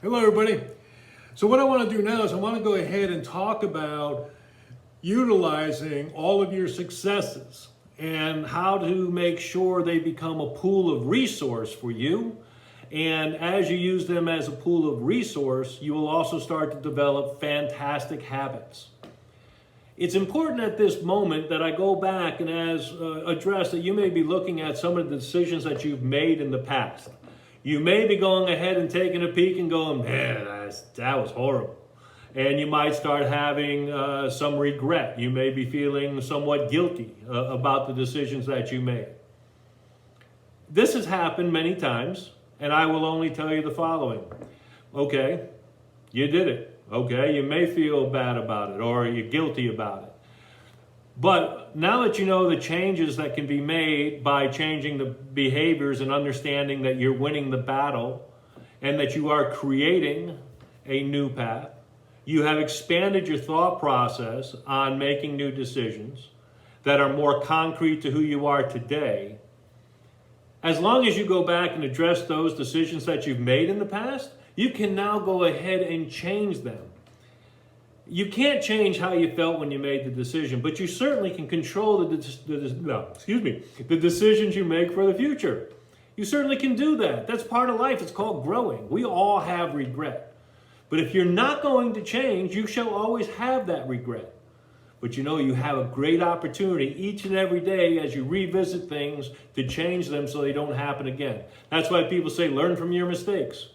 Hello, everybody. So what I want to do now is I want to go ahead and talk about utilizing all of your successes and how to make sure they become a pool of resource for you. And as you use them as a pool of resource, you will also start to develop fantastic habits. It's important at this moment that I go back and address that you may be looking at some of the decisions that you've made in the past. You may be going ahead and taking a peek and going, man, that was horrible. And you might start having some regret. You may be feeling somewhat guilty about the decisions that you made. This has happened many times, and I will only tell you the following. Okay, you did it. Okay, you may feel bad about it or you're guilty about it. But now that you know the changes that can be made by changing the behaviors and understanding that you're winning the battle and that you are creating a new path, you have expanded your thought process on making new decisions that are more concrete to who you are today. As long as you go back and address those decisions that you've made in the past, you can now go ahead and change them. You can't change how you felt when you made the decision, but you certainly can control the decisions you make for the future. You certainly can do that. That's part of life. It's called growing. We all have regret. But if you're not going to change, you shall always have that regret. But you have a great opportunity each and every day as you revisit things to change them so they don't happen again. That's why people say, learn from your mistakes.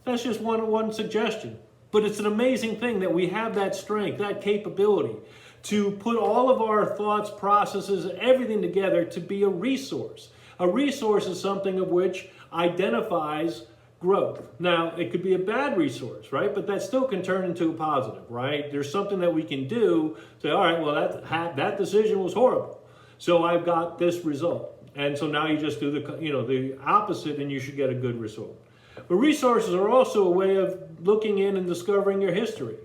That's just one suggestion. But it's an amazing thing that we have that strength, that capability to put all of our thoughts, processes, everything together to be a resource. A resource is something of which identifies growth. Now, it could be a bad resource, right? But that still can turn into a positive, right? There's something that we can do, say, all right, well, that decision was horrible. So I've got this result. And so now you just do the opposite and you should get a good result. But resources are also a way of looking in and discovering your history.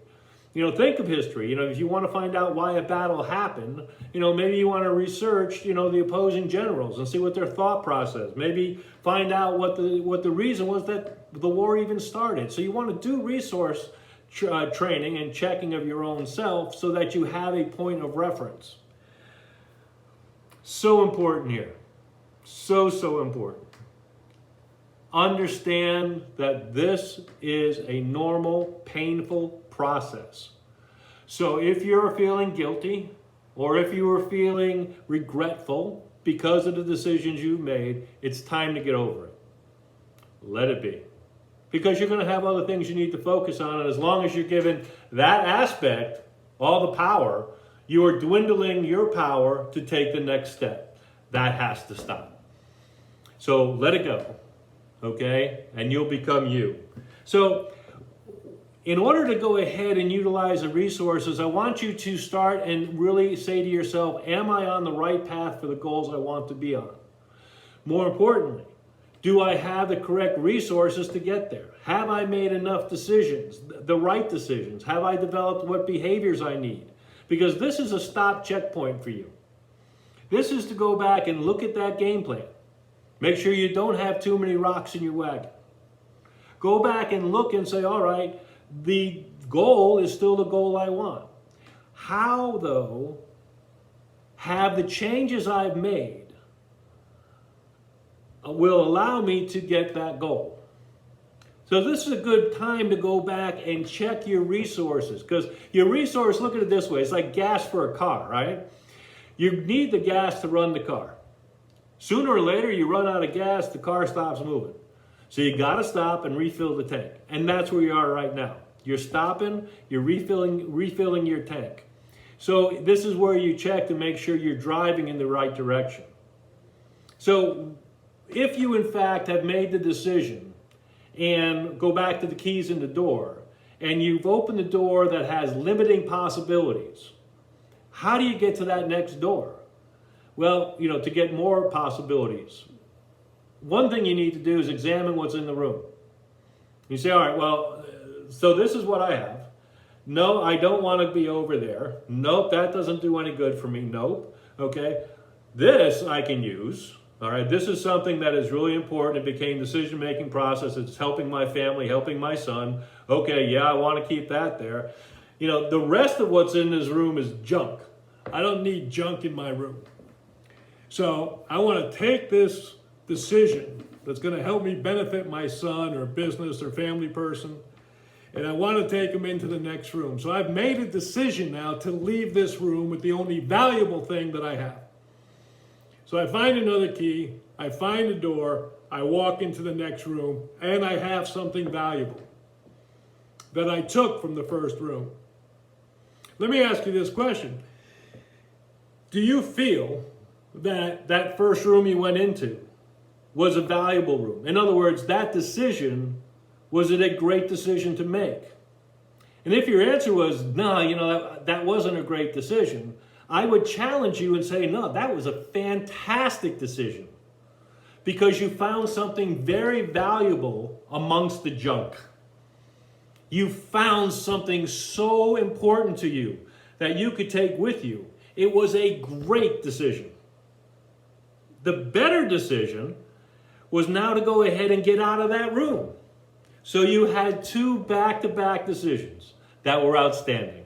Think of history. If you want to find out why a battle happened, maybe you want to research, the opposing generals and see what their thought process. Maybe find out what the reason was that the war even started. So you want to do resource training and checking of your own self so that you have a point of reference. So important here. So important. Understand that this is a normal, painful process. So if you're feeling guilty, or if you are feeling regretful because of the decisions you've made, it's time to get over it. Let it be. Because you're going to have other things you need to focus on, and as long as you're given that aspect, all the power, you are dwindling your power to take the next step. That has to stop. So let it go. Okay? And you'll become you. So in order to go ahead and utilize the resources, I want you to start and really say to yourself, am I on the right path for the goals I want to be on? More importantly, do I have the correct resources to get there? Have I made enough decisions, the right decisions? Have I developed what behaviors I need? Because this is a stop checkpoint for you. This is to go back and look at that game plan. Make sure you don't have too many rocks in your wagon. Go back and look and say, all right, the goal is still the goal I want. How, though, have the changes I've made will allow me to get that goal? So this is a good time to go back and check your resources, because your resource, look at it this way, it's like gas for a car, right? You need the gas to run the car. Sooner or later, you run out of gas, the car stops moving. So you got to stop and refill the tank. And that's where you are right now. You're stopping, you're refilling your tank. So this is where you check to make sure you're driving in the right direction. So if you, in fact, have made the decision and go back to the keys in the door, and you've opened the door that has limiting possibilities, how do you get to that next door? Well, to get more possibilities, one thing you need to do is examine what's in the room. You say, all right, well, so this is what I have. No, I don't want to be over there. Nope, that doesn't do any good for me. Nope. Okay. This I can use. All right, this is something that is really important. It became decision-making process. It's helping my family, helping my son. Okay, yeah, I want to keep that there. You know, the rest of what's in this room is junk. I don't need junk in my room. So I want to take this decision that's going to help me benefit my son or business or family person, and I want to take them into the next room. So I've made a decision now to leave this room with the only valuable thing that I have. So I find another key, I find a door, I walk into the next room, and I have something valuable that I took from the first room. Let me ask you this question. Do you feel that that first room you went into was a valuable room? In other words, that decision, was it a great decision to make? And if your answer was, no, that wasn't a great decision, I would challenge you and say, no, that was a fantastic decision because you found something very valuable amongst the junk. You found something so important to you that you could take with you. It was a great decision. The better decision was now to go ahead and get out of that room. So you had two back-to-back decisions that were outstanding.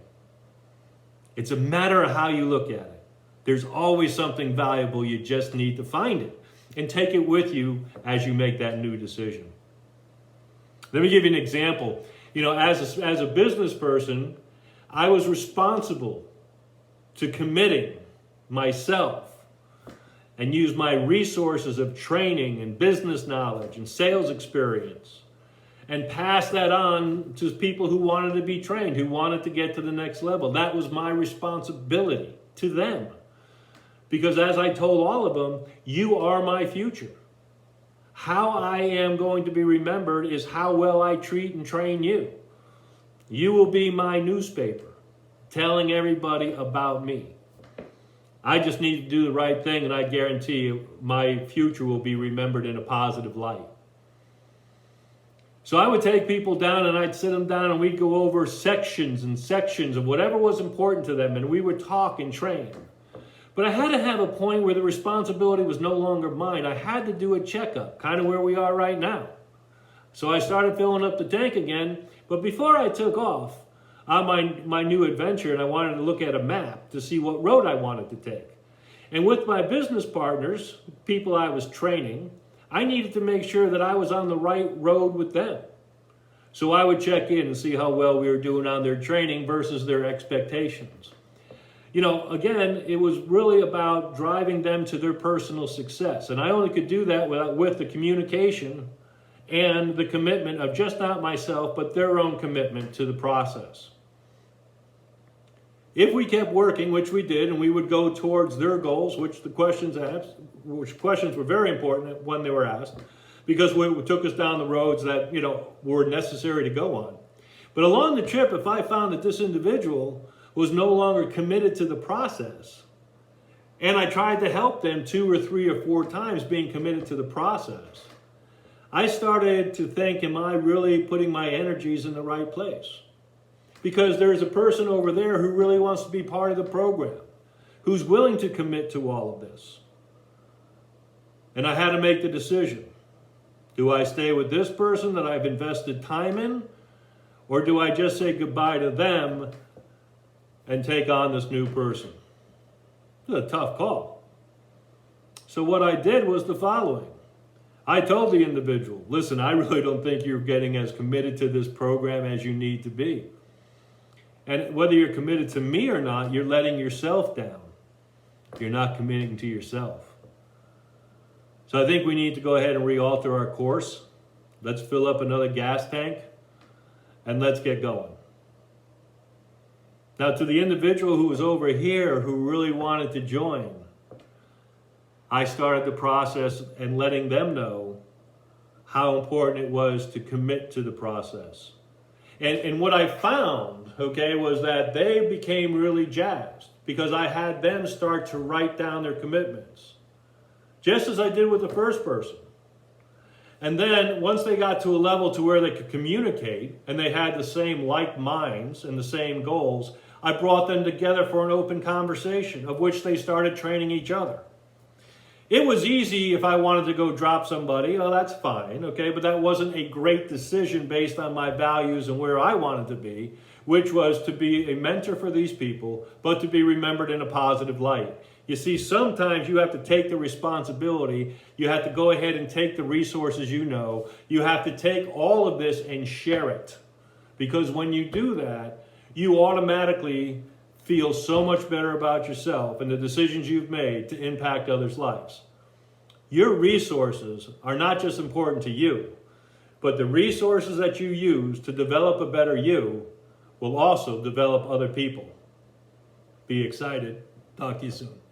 It's a matter of how you look at it. There's always something valuable. You just need to find it and take it with you as you make that new decision. Let me give you an example. You know, as a business person, I was responsible to committing myself and use my resources of training and business knowledge and sales experience and pass that on to people who wanted to be trained, who wanted to get to the next level. That was my responsibility to them. Because as I told all of them, you are my future. How I am going to be remembered is how well I treat and train you. You will be my newspaper, telling everybody about me. I just need to do the right thing, and I guarantee you my future will be remembered in a positive light. So I would take people down and I'd sit them down and we'd go over sections and sections of whatever was important to them, and we would talk and train. But I had to have a point where the responsibility was no longer mine. I had to do a checkup, kind of where we are right now. So I started filling up the tank again, but before I took off on my new adventure, and I wanted to look at a map to see what road I wanted to take. And with my business partners, people I was training, I needed to make sure that I was on the right road with them. So I would check in and see how well we were doing on their training versus their expectations. You know, again, it was really about driving them to their personal success. And I only could do that with the communication and the commitment of just not myself, but their own commitment to the process. If we kept working, which we did, and we would go towards their goals, which questions were very important when they were asked, because it took us down the roads that, were necessary to go on. But along the trip, if I found that this individual was no longer committed to the process, and I tried to help them 2 or 3 or 4 times being committed to the process, I started to think, am I really putting my energies in the right place? Because there's a person over there who really wants to be part of the program, who's willing to commit to all of this. And I had to make the decision. Do I stay with this person that I've invested time in? Or do I just say goodbye to them and take on this new person? It's a tough call. So what I did was the following. I told the individual, listen, I really don't think you're getting as committed to this program as you need to be. And whether you're committed to me or not, you're letting yourself down. You're not committing to yourself. So I think we need to go ahead and re-alter our course. Let's fill up another gas tank and let's get going. Now, to the individual who was over here who really wanted to join, I started the process and letting them know how important it was to commit to the process. And what I found, was that they became really jazzed because I had them start to write down their commitments, just as I did with the first person. And then once they got to a level to where they could communicate and they had the same like minds and the same goals, I brought them together for an open conversation of which they started training each other. It was easy if I wanted to go drop somebody, oh, that's fine, okay? But that wasn't a great decision based on my values and where I wanted to be, which was to be a mentor for these people, but to be remembered in a positive light. You see, sometimes you have to take the responsibility. You have to go ahead and take the resources you know. You have to take all of this and share it. Because when you do that, you automatically feel so much better about yourself and the decisions you've made to impact others' lives. Your resources are not just important to you, but the resources that you use to develop a better you will also develop other people. Be excited. Talk to you soon.